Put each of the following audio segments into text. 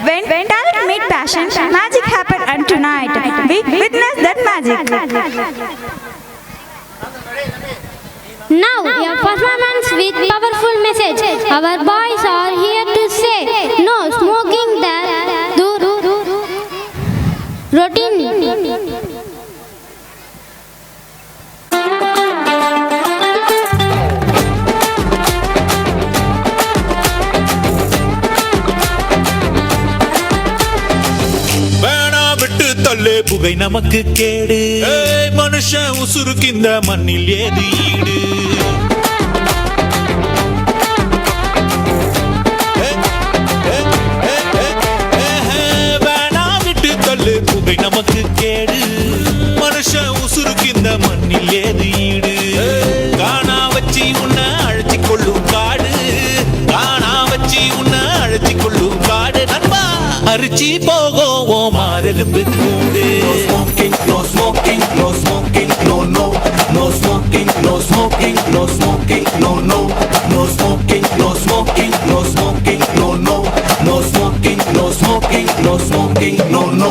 When talent meet passion, magic happened and tonight we witness that magic. Now, a performance with powerful message. Our boys are here to say, no smoking that routine. தள்ளே புகை நமக்கு கேடு மனுஷன் உசுருக்கு இந்த மண்ணில் ஏது ஈடு வேணா விட்டு தள்ளு புகை நமக்கு கேடு மனுஷன் உசுருக்கு இந்த மண்ணில் ஏது ஈடு காணா வச்சு உன்னை அழைச்சி கொள்ளும் காடு காணா வச்சு உன்னை அழைச்சி கொள்ளும் காடு நண்பா அரிச்சி போகும் மாறெலும்பு கூடு No smoking, no smoking, no smoking, no no. No smoking, no smoking, no smoking, no no. No smoking, no smoking, no smoking, no no. No smoking, no smoking, no smoking, no no.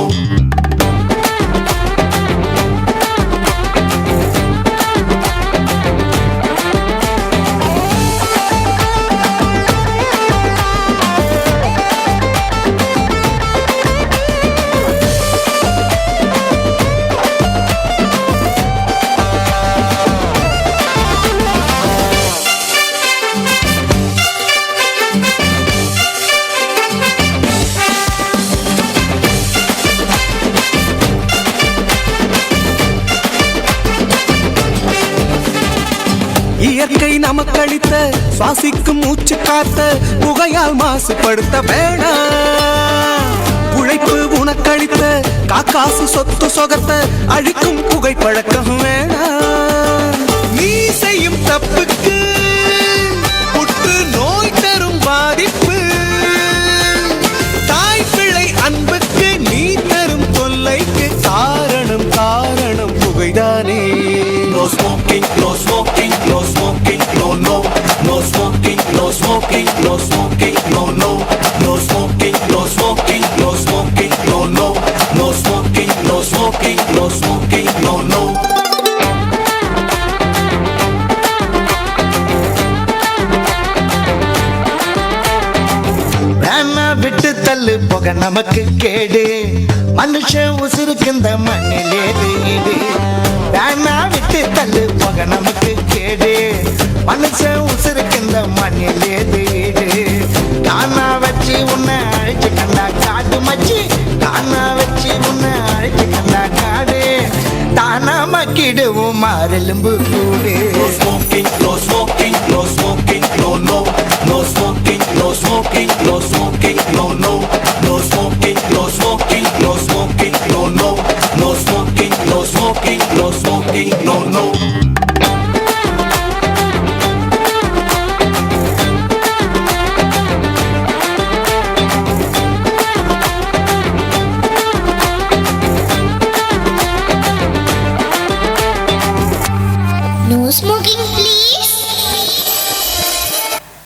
இயற்கை நமக்களித்த சுவாசிக்கும் மூச்சு காத்த புகையால் மாசுபடுத்த வேணாம். உழைப்பு உனக்களித்த காக்காசு சொத்து சொகத்த அழிக்கும் புகைப்பழக்கம் வேணாம். நீ செய்யும் தப்புக்கு புற்று நோய் தரும் பாதிப்பு தாய் பிள்ளை அன்புக்கு நீ தரும் தொல்லைக்கு காரணம் காரணம் புகைதானே. No smoking, no smoking, no smoking, no no. No smoking, no smoking, no smoking, no no. No smoking, no smoking, no smoking, no no. No smoking, no smoking, no smoking, no no. வேணா விட்டு தள்ளு போக நமக்கு கேடு மனுஷன் உசுருக்கு இந்த மண்ணிலே வீடு. வேணா விட்டு தள்ளு போக நமக்கு கேடு மனுஷன் உசுருக்கு இந்த மண்ணிலே வீடு. தானா வச்சு உன்னை அழைச்சு கண்டா காடு மச்சி தானா வச்சு உன்னை அழைச்சு கண்டா காடு தானா மக்கிடுவோம் மாறெலும்பு கூடு. No smoking, no smoking, no smoking, no no. No smoking, no smoking, no smoking, no no. No smoking, no smoking, no smoking, no no. No smoking, no smoking, no smoking, no no.